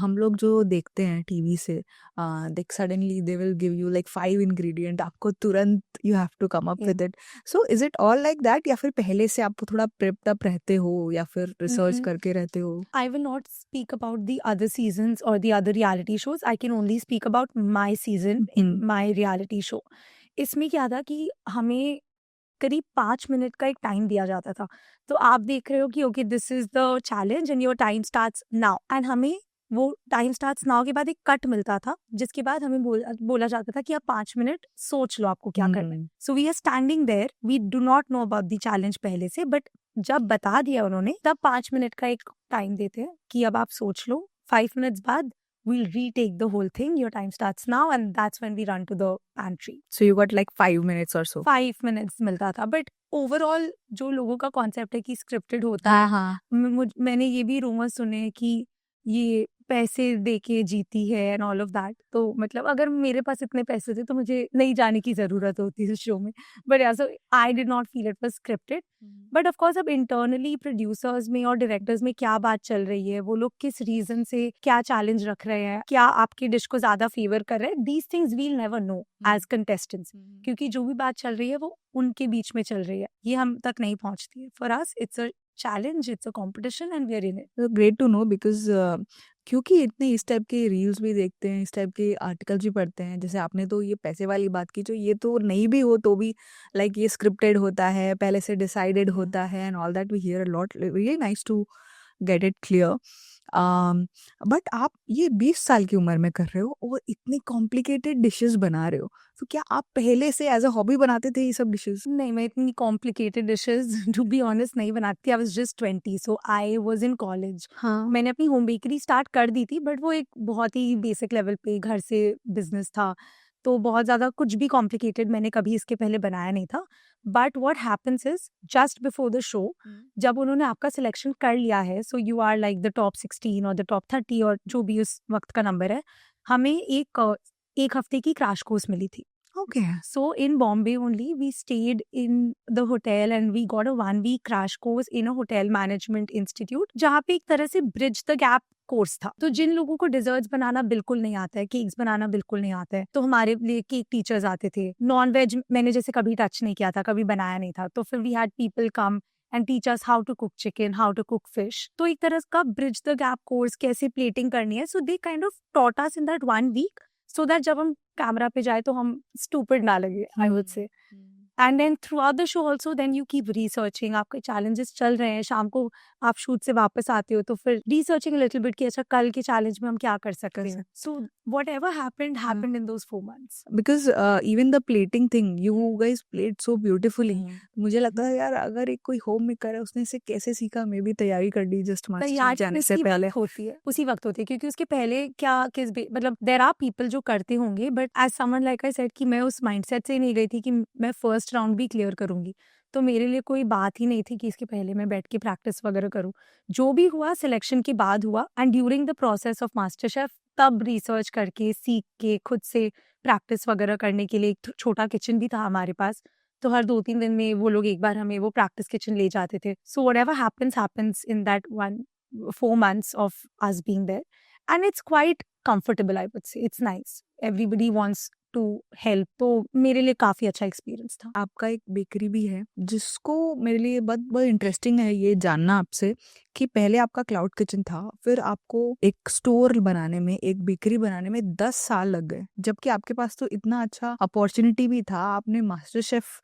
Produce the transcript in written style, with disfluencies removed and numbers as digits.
हम लोग जो देखते हैं टीवी से, देख suddenly they will give you like 5 ingredient, आपको तुरंत you have to come up Yeah. With it. So is it all like that, या फिर पहले से आप थोड़ा प्रेप्ड अप रहते हो या फिर रिसर्च Mm-mm. करके रहते हो? I will not speak about the other seasons or the other reality shows. I can only speak about my season in my reality show. इसमें क्या था कि हमें करीब 5 मिनट का एक टाइम दिया जाता था। तो आप देख रहे हो कि okay this is the challenge and your time starts now, and हमें वो टाइम स्टार्ट्स नाउ के बाद एक कट मिलता था, जिसके बाद हमें बोला जाता था कि आप 5 मिनट सोच लो आपको क्या करना है। So we are standing there, we do not know about the challenge पहले से, बट जब बता दिया उन्होंने तब 5 मिनट का एक टाइम देते हैं कि अब आप सोच लो। 5 मिनट्स बाद we'll retake the whole thing. Your time starts now, and that's when we run to the pantry. So you got like 5 minutes or so? 5 minutes मिलता था, बट ओवरऑल जो लोगों का कॉन्सेप्ट है कि स्क्रिप्टेड होता है, हाँ। मैंने ये भी रूमर सुने हैं कि ये पैसे दे के जीती है एंड ऑल ऑफ दैट। तो मतलब अगर मेरे पास इतने पैसे थे तो मुझे नहीं जाने की जरूरत होती इस शो में, but so I did not feel it was scripted. But of course अब इंटरनली प्रोड्यूसर्स में और डायरेक्टर्स में क्या बात चल रही है, वो लोग किस रीजन से क्या चैलेंज रख रहे हैं, क्या आपकी डिश को ज्यादा फेवर कर रहे हैं, these things we'll never know as contestants, क्योंकि जो भी बात चल रही है वो उनके बीच में चल रही है, ये हम तक नहीं पहुंचती है। For us it's a challenge, it's a competition and we are in it. Great to know, because क्योंकि इतने इस टाइप के रील्स भी देखते हैं, इस टाइप के आर्टिकल्स भी पढ़ते हैं, जैसे आपने तो ये पैसे वाली बात की, जो ये तो नहीं भी हो तो भी लाइक ये स्क्रिप्टेड होता है, पहले से डिसाइडेड होता है and all that we hear a lot. Really nice to get it clear. But आप ये 20 साल की उम्र में कर रहे हो और इतनी कॉम्प्लिकेटेड डिशेस बना रहे हो, तो क्या आप पहले से एज अ हॉबी बनाते थे ये सब डिशेस? नहीं, मैं इतनी complicated dishes to be honest नहीं बनाती। I was just 20, so I was in college. हाँ। मैंने अपनी होम बेकरी स्टार्ट कर दी थी, बट वो एक बहुत ही बेसिक लेवल पे घर से बिजनेस था, तो बहुत ज़्यादा कुछ भी कॉम्प्लिकेटेड मैंने कभी इसके पहले बनाया नहीं था। But what happens is just before the show, जब उन्होंने आपका सिलेक्शन कर लिया है, so you are like the top 16 और द टॉप 30 और जो भी उस वक्त का नंबर है, हमें एक हफ्ते की क्रैश कोर्स मिली थी। Okay. So in Bombay only, we stayed in the hotel and we got a 1 week crash course in a hotel management institute, जहाँ पे एक तरह से bridge the gap कोर्स था। तो जिन लोगों को डिजर्ट्स बनाना बिल्कुल नहीं आता है, केक्स बनाना बिल्कुल नहीं आता है, तो हमारे लिए केक टीचर्स आते थे। नॉन वेज मैंने जैसे कभी टच नहीं किया था, कभी बनाया नहीं था, तो फिर we had people come and teach us how to cook chicken, how to cook fish. तो एक तरह का ब्रिज द गैप कोर्स, कैसे प्लेटिंग करनी है। So they kind of taught us in that 1 week, so that जब हम camera पे जाए तो हम स्टूपिड ना लगे, I would say. And then throughout the show also then you keep researching, आपके चैलेंजेस चल रहे हैं, शाम को आप शूट से वापस आते हो तो फिर रिसर्चिंग लिटिल बिट कि अच्छा कल के चैलेंज में हम क्या कर सकते हैं। So what ever happened in those 4 months। Because even the plating thing you guys plate so beautifully. मुझे लगता है यार अगर एक कोई होम मेकर है उसने इसे कैसे सीखा, मैं भी तैयारी कर ली जस्ट मास्टर जाने से पहले। होती है उसी वक्त होती है, क्योंकि उसके पहले क्या मतलब देयर आर पीपल जो करते होंगे, but as someone like I said कि मैं उस माइंडसेट से नहीं गई थी कि मैं फर्स्ट राउंड भी क्लियर करूंगी, तो मेरे लिए कोई बात ही नहीं थी कि इसके पहले मैं बैठ के प्रैक्टिस वगैरह करूं। जो भी हुआ सिलेक्शन के बाद हुआ, and during the process of master chef तब रिसर्च करके सीख के खुद से प्रैक्टिस वगैरह करने के लिए एक छोटा किचन भी था हमारे पास, तो हर 2-3 दिन में वो लोग एक बार हमें वो प्रैक्टिस किचन ले जाते थे। So whatever happens in that 4 months of us being there, and it's quite comfortable, I would say. It's nice, everybody wants to help, तो मेरे लिए काफी अच्छा एक्सपीरियंस था। आपका एक बेकरी भी है, जिसको मेरे लिए बहुत बहुत इंटरेस्टिंग है ये जानना आपसे कि पहले आपका क्लाउड किचन था, फिर आपको एक स्टोर बनाने में, एक बेकरी बनाने में 10 साल लग गए, जबकि आपके पास तो इतना अच्छा अपॉर्चुनिटी भी था, आपने मास्टर शेफ